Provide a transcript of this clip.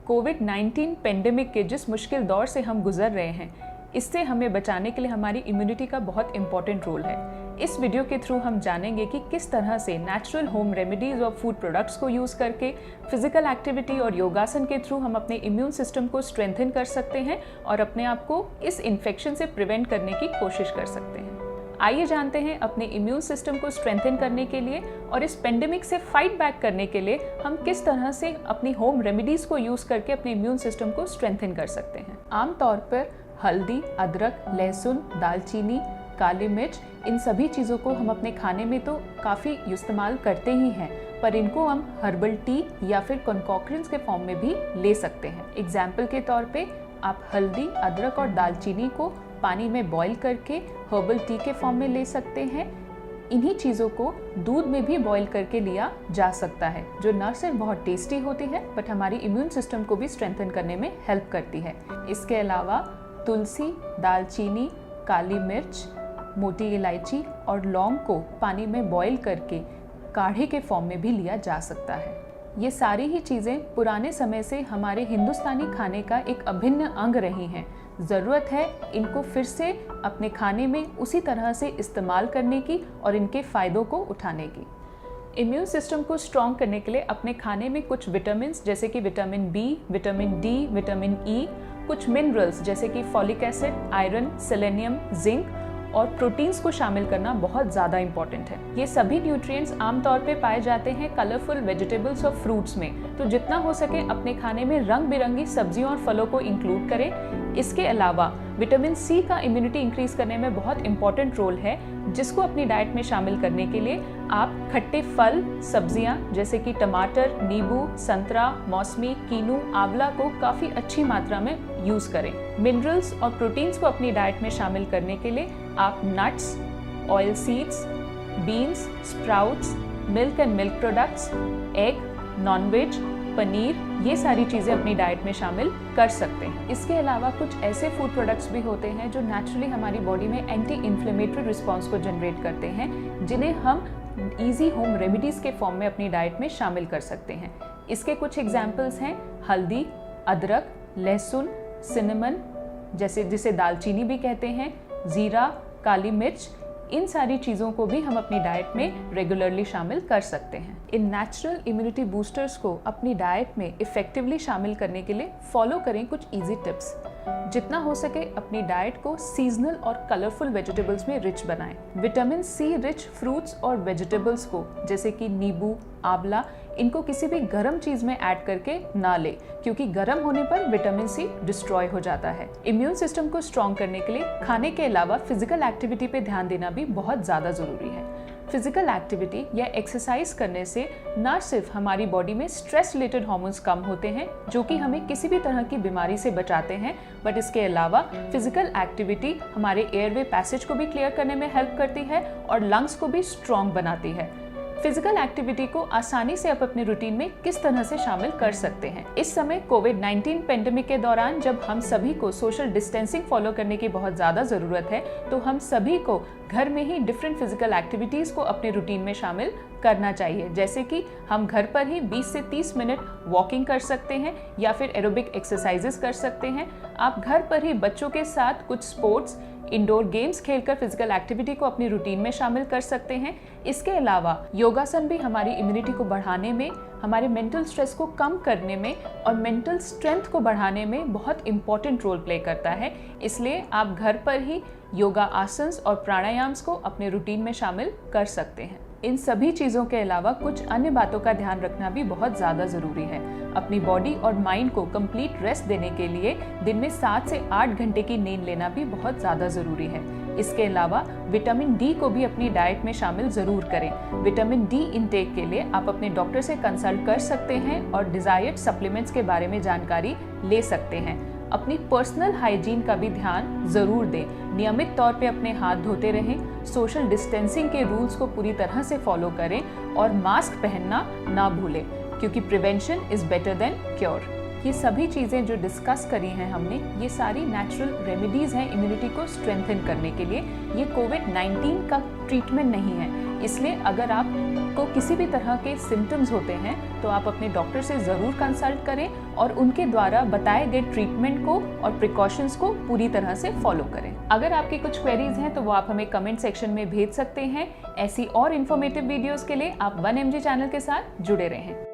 कोविड-19 pandemic के जिस मुश्किल दौर से हम गुजर रहे हैं, इससे हमें बचाने के लिए हमारी इम्यूनिटी का बहुत इंपॉर्टेंट रोल है। इस वीडियो के थ्रू हम जानेंगे कि किस तरह से नेचुरल होम रेमेडीज और फूड प्रोडक्ट्स को यूज़ करके फिजिकल एक्टिविटी और योगासन के थ्रू हम अपने इम्यून सिस्टम को स्ट्रेंथन कर सकते हैं और अपने आप को इस इन्फेक्शन से प्रिवेंट करने की कोशिश कर सकते हैं। आइए जानते हैं अपने इम्यून सिस्टम को स्ट्रेंथन करने के लिए और इस पेंडेमिक से फाइट बैक करने के लिए हम किस तरह से अपनी होम रेमेडीज को यूज़ करके अपने इम्यून सिस्टम को स्ट्रेंथन कर सकते हैं। आमतौर पर हल्दी, अदरक, लहसुन, दालचीनी, काली मिर्च, इन सभी चीज़ों को हम अपने खाने में तो काफ़ी इस्तेमाल करते ही हैं, पर इनको हम हर्बल टी या फिर कंकॉक्शंस के फॉर्म में भी ले सकते हैं। एग्जाम्पल के तौर पे आप हल्दी, अदरक और दालचीनी को पानी में बॉईल करके हर्बल टी के फॉर्म में ले सकते हैं। इन्हीं चीज़ों को दूध में भी बॉईल करके लिया जा सकता है, जो न सिर्फ बहुत टेस्टी होती है बट हमारी इम्यून सिस्टम को भी स्ट्रेंथन करने में हेल्प करती है। इसके अलावा तुलसी, दालचीनी, काली मिर्च, मोटी इलायची और लौंग को पानी में बॉईल करके काढ़े के फॉर्म में भी लिया जा सकता है। ये सारी ही चीज़ें पुराने समय से हमारे हिंदुस्तानी खाने का एक अभिन्न अंग रही हैं। ज़रूरत है इनको फिर से अपने खाने में उसी तरह से इस्तेमाल करने की और इनके फ़ायदों को उठाने की। इम्यून सिस्टम को स्ट्रॉन्ग करने के लिए अपने खाने में कुछ विटामिन जैसे कि vitamin B, vitamin D, vitamin E, कुछ मिनरल्स जैसे कि folic acid, iron, selenium, zinc और प्रोटीन्स को शामिल करना बहुत ज़्यादा इंपॉर्टेंट है। ये सभी न्यूट्रिएंट्स आमतौर पे पाए जाते हैं कलरफुल वेजिटेबल्स और फ्रूट्स में, तो जितना हो सके अपने खाने में रंग बिरंगी सब्जियों और फलों को इंक्लूड करें। इसके अलावा विटामिन सी का इम्यूनिटी इंक्रीज करने में बहुत इंपॉर्टेंट रोल है, जिसको अपनी डाइट में शामिल करने के लिए आप खट्टे फल, सब्जियां जैसे कि टमाटर, नींबू, संतरा, मौसमी, कीनू, आंवला को काफ़ी अच्छी मात्रा में यूज़ करें। मिनरल्स और प्रोटीन्स को अपनी डाइट में शामिल करने के लिए आप nuts, oil seeds, beans, sprouts, milk and milk products, egg, nonveg, paneer, ये सारी चीज़ें अपनी डाइट में शामिल कर सकते हैं। इसके अलावा कुछ ऐसे फूड प्रोडक्ट्स भी होते हैं जो नेचुरली हमारी बॉडी में एंटी इन्फ्लेमेटरी रिस्पॉन्स को जनरेट करते हैं, जिन्हें हम ईजी होम रेमेडीज़ के फॉर्म में अपनी डाइट में शामिल कर सकते हैं। इसके कुछ एग्जाम्पल्स हैं हल्दी, अदरक, लहसुन, सिनेमन जिसे दालचीनी भी कहते हैं, जीरा, काली मिर्च, इन सारी चीज़ों को भी हम अपनी डाइट में रेगुलरली शामिल कर सकते हैं। इन नेचुरल इम्यूनिटी बूस्टर्स को अपनी डाइट में इफ़ेक्टिवली शामिल करने के लिए फॉलो करें कुछ इजी टिप्स। जितना हो सके अपनी डाइट को सीजनल और कलरफुल वेजिटेबल्स में रिच बनाएं। विटामिन सी रिच फ्रूट्स और वेजिटेबल्स को जैसे कि नींबू, आंवला, इनको किसी भी गर्म चीज़ में ऐड करके ना ले, क्योंकि गर्म होने पर विटामिन सी डिस्ट्रॉय हो जाता है। इम्यून सिस्टम को स्ट्रॉन्ग करने के लिए खाने के अलावा फिजिकल एक्टिविटी पे ध्यान देना भी बहुत ज़्यादा ज़रूरी है। फिजिकल एक्टिविटी या एक्सरसाइज करने से न सिर्फ हमारी बॉडी में स्ट्रेस रिलेटेड हार्मोन्स कम होते हैं, जो कि हमें किसी भी तरह की बीमारी से बचाते हैं, बट इसके अलावा फिजिकल एक्टिविटी हमारे एयरवे पैसेज को भी क्लियर करने में हेल्प करती है और लंग्स को भी स्ट्रॉन्ग बनाती है। फिजिकल एक्टिविटी को आसानी से आप अपने रूटीन में किस तरह से शामिल कर सकते हैं। इस समय कोविड-19 पेंडेमिक के दौरान जब हम सभी को सोशल डिस्टेंसिंग फॉलो करने की बहुत ज़्यादा ज़रूरत है, तो हम सभी को घर में ही डिफरेंट फिजिकल एक्टिविटीज़ को अपने रूटीन में शामिल करना चाहिए। जैसे कि हम घर पर ही 20 से 30 मिनट वॉकिंग कर सकते हैं या फिर एरोबिक एक्सरसाइजेस कर सकते हैं। आप घर पर ही बच्चों के साथ कुछ स्पोर्ट्स, इंडोर गेम्स खेलकर फिजिकल एक्टिविटी को अपनी रूटीन में शामिल कर सकते हैं। इसके अलावा योगासन भी हमारी इम्यूनिटी को बढ़ाने में, हमारे मेंटल स्ट्रेस को कम करने में और मेंटल स्ट्रेंथ को बढ़ाने में बहुत इंपॉर्टेंट रोल प्ले करता है। इसलिए आप घर पर ही योगा आसन्स और प्राणायाम्स को अपने रूटीन में शामिल कर सकते हैं। इन सभी चीज़ों के अलावा कुछ अन्य बातों का ध्यान रखना भी बहुत ज़्यादा ज़रूरी है। अपनी बॉडी और माइंड को कंप्लीट रेस्ट देने के लिए दिन में 7 से 8 घंटे की नींद लेना भी बहुत ज़्यादा ज़रूरी है। इसके अलावा विटामिन डी को भी अपनी डाइट में शामिल ज़रूर करें। विटामिन डी इंटेक के लिए आप अपने डॉक्टर से कंसल्ट कर सकते हैं और डिज़ायर्ड सप्लीमेंट्स के बारे में जानकारी ले सकते हैं। अपनी पर्सनल हाइजीन का भी ध्यान ज़रूर दें। नियमित तौर पे अपने हाथ धोते रहें, सोशल डिस्टेंसिंग के रूल्स को पूरी तरह से फॉलो करें और मास्क पहनना ना भूलें, क्योंकि prevention is better than cure. ये सभी चीज़ें जो डिस्कस करी हैं हमने, ये सारी नेचुरल रेमेडीज़ हैं इम्यूनिटी को स्ट्रेंथन करने के लिए। ये कोविड-19 का ट्रीटमेंट नहीं है, इसलिए अगर आपको किसी भी तरह के सिम्टम्स होते हैं तो आप अपने डॉक्टर से ज़रूर कंसल्ट करें और उनके द्वारा बताए गए ट्रीटमेंट को और प्रिकॉशंस को पूरी तरह से फॉलो करें। अगर आपकी कुछ क्वेरीज हैं तो वो आप हमें कमेंट सेक्शन में भेज सकते हैं। ऐसी और इन्फॉर्मेटिव वीडियोस के लिए आप 1mg चैनल के साथ जुड़े रहें।